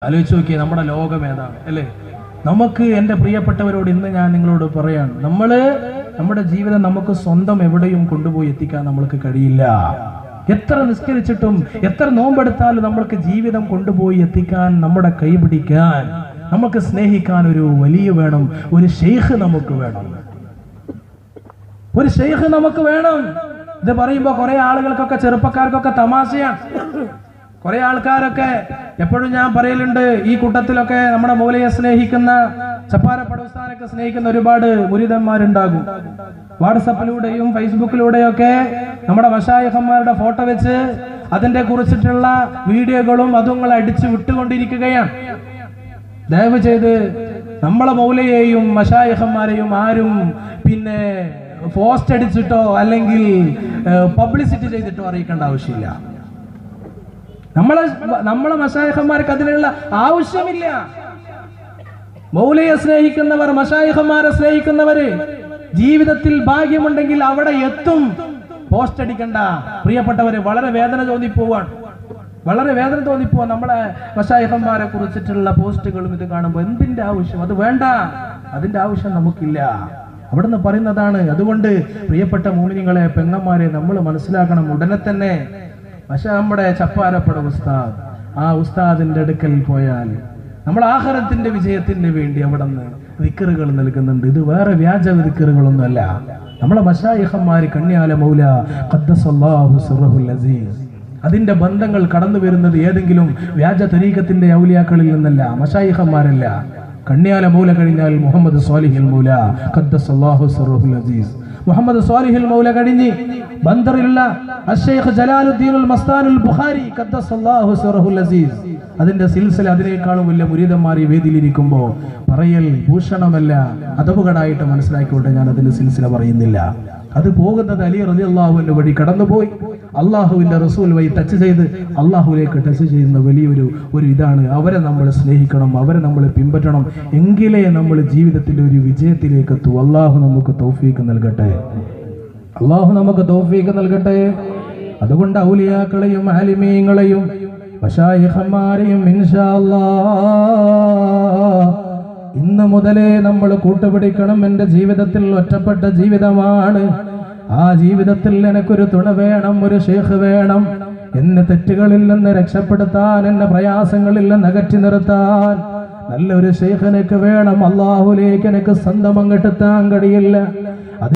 ആലോചിച്ച് നോക്കിയേ, നമ്മുടെ ലോകം ഏതാണ് അല്ലേ? നമുക്ക് എൻ്റെ പ്രിയപ്പെട്ടവരോട് ഇന്ന് ഞാൻ നിങ്ങളോട് പറയാണ്, നമ്മുടെ ജീവിതം നമുക്ക് സ്വന്തം എവിടെയും കൊണ്ടുപോയി എത്തിക്കാൻ നമ്മൾക്ക് കഴിയില്ല. എത്ര നിസ്കരിച്ചിട്ടും എത്ര നോമ്പെടുത്താലും നമ്മൾക്ക് ജീവിതം കൊണ്ടുപോയി എത്തിക്കാൻ, നമ്മുടെ കൈ പിടിക്കാൻ, നമുക്ക് സ്നേഹിക്കാൻ ഒരു വലിയ വേണം, ഒരു ഷെയ്ഖ് നമുക്ക് വേണം, ഒരു ഷെയ്ഖ് നമുക്ക് വേണം. ഇത് പറയുമ്പോൾ കുറെ ആളുകൾക്കൊക്കെ, ചെറുപ്പക്കാർക്കൊക്കെ തമാശയാണ്. കുറെ ആൾക്കാരൊക്കെ എപ്പോഴും ഞാൻ പറയലുണ്ട്, ഈ കൂട്ടത്തിലൊക്കെ നമ്മുടെ മൗലയെ സ്നേഹിക്കുന്ന, ചപ്പാര പടവസ്ഥാനൊക്കെ സ്നേഹിക്കുന്ന ഒരുപാട് മുരീദന്മാരുണ്ടാകും. വാട്സപ്പിലൂടെയും ഫേസ്ബുക്കിലൂടെയും ഒക്കെ നമ്മുടെ മശായിഖന്മാരുടെ ഫോട്ടോ വെച്ച് അതിന്റെ കുറിച്ചിട്ടുള്ള വീഡിയോകളും അതും അടിച്ചു വിട്ടുകൊണ്ടിരിക്കുകയാണ്. ദയവ് ചെയ്ത് നമ്മളെ മൗലയെയും മശായിഖന്മാരെയും ആരും പിന്നെ പോസ്റ്റ് അടിച്ചിട്ടോ അല്ലെങ്കിൽ പബ്ലിസിറ്റി ചെയ്തിട്ടോ അറിയിക്കേണ്ട ആവശ്യമില്ല. നമ്മളെ മശായിഖന്മാർക്ക് അതിനുള്ള ആവശ്യമില്ല. മൗലയെ സ്നേഹിക്കുന്നവർ, മശായിഖന്മാരെ സ്നേഹിക്കുന്നവര് ജീവിതത്തിൽ ഭാഗ്യമുണ്ടെങ്കിൽ അവിടെ എത്തും. പോസ്റ്റ് അടിക്കണ്ട പ്രിയപ്പെട്ടവര്. വളരെ വേദന തോന്നിപ്പോവാണ്, വളരെ വേദന തോന്നിപ്പോവാൻ നമ്മളെ മശായിഖന്മാരെ കുറിച്ചിട്ടുള്ള പോസ്റ്റുകളും ഇത് കാണുമ്പോൾ. എന്തിന്റെ ആവശ്യം? അത് വേണ്ട, അതിന്റെ ആവശ്യം നമുക്കില്ല. അവിടുന്ന് പറയുന്നതാണ്. അതുകൊണ്ട് പ്രിയപ്പെട്ട മോമിനികളെ, പെങ്ങന്മാരെ, നമ്മൾ മനസ്സിലാക്കണം. ഉടനെ തന്നെ നമ്മുടെ ചപ്പാരപ്പട ഉസ്താദ്, ആ ഉസ്താദിന്റെ അടുക്കൽ പോയാൽ നമ്മൾ ആഖിറത്തിന്റെ വിജയത്തിന് വേണ്ടി അവിടെ നിന്ന് ദിക്റുകൾ നൽകുന്നുണ്ട്. ഇത് വേറെ വ്യാജ ദിക്റുകളൊന്നുമല്ല. നമ്മളെ മശായിഖന്മാർ, കണ്യാല മൗല ഖദ്ദസല്ലാഹു സിർറഹുൽ അസീസ്, അതിന്റെ ബന്ധങ്ങൾ കടന്നു വരുന്നത് ഏതെങ്കിലും വ്യാജ തരീഖത്തിന്റെ ഔലിയാക്കളിൽ നിന്നല്ല, മശായിഖന്മാരല്ല. കണ്യാല മൗല കഴിഞ്ഞാൽ മുഹമ്മദ് സ്വാലിഹുൽ മൗല ഖദ്ദസല്ലാഹു സിർറഹുൽ അസീസ്, മുഹമ്മദ് സ്വാലിഹുൽ മൗല കഴിഞ്ഞ് ബന്ദറിലുള്ള അശ്ശൈഖ് ജലാലുദ്ദീനുൽ മസ്താനുൽ ബുഖാരി ഖദ്ദസല്ലാഹു സിർറഹുൽ അസീസ്, അതിന്റെ സിൽസില, അതിനേക്കാളും വലിയ മുരീദന്മാർ ഈ വേദിയിലിരിക്കുമ്പോൾ പറയൽ ഭൂഷണമല്ല, അദബുകേടായിട്ട് മനസ്സിലാക്കിക്കൊണ്ട് ഞാൻ അതിന്റെ സിൽസില പറയുന്നില്ല. അത് പോകുന്നത് അലി റളിയല്ലാഹുവിന്റെ വഴി കടന്നുപോയി അള്ളാഹുവിന്റെ റസൂൽ വഴി ടച്ച് ചെയ്ത് അള്ളാഹുവിലേക്ക് ടച്ച് ചെയ്യുന്ന വലിയൊരു ഇതാണ്. അവരെ നമ്മൾ സ്നേഹിക്കണം, അവരെ നമ്മൾ പിൻപറ്റണം, എങ്കിലേ നമ്മൾ ജീവിതത്തിന്റെ ഒരു വിജയത്തിലേക്ക് എത്തൂ. അള്ളാഹു നമുക്ക് തൗഫീഖ് നൽകട്ടെ, അള്ളാഹു നമുക്ക് തൗഫീഖ് നൽകട്ടെ. അതുകൊണ്ട് ഔലിയാക്കളെയും ആലിമീങ്ങളെയും മശായിഖന്മാരെയും ഇൻഷാ അല്ലാഹ് ഇന്ന് മുതലേ നമ്മൾ കൂട്ടുപിടിക്കണം. എൻ്റെ ജീവിതത്തിൽ ഒറ്റപ്പെട്ട ജീവിതമാണ്. ആ ജീവിതത്തിൽ എനിക്കൊരു തുണ വേണം, ഒരു ഷേഖ് വേണം. എന്നെ തെറ്റുകളിൽ നിന്ന് രക്ഷപ്പെടുത്താൻ, എന്നെ പ്രയാസങ്ങളിൽ നിന്ന് അകറ്റി നിർത്താൻ നല്ലൊരു ഷേഖ് എനിക്ക് വേണം. അള്ളാഹുലേക്ക് എനിക്ക് സ്വന്തം അങ്ങെത്താൻ കഴിയില്ല.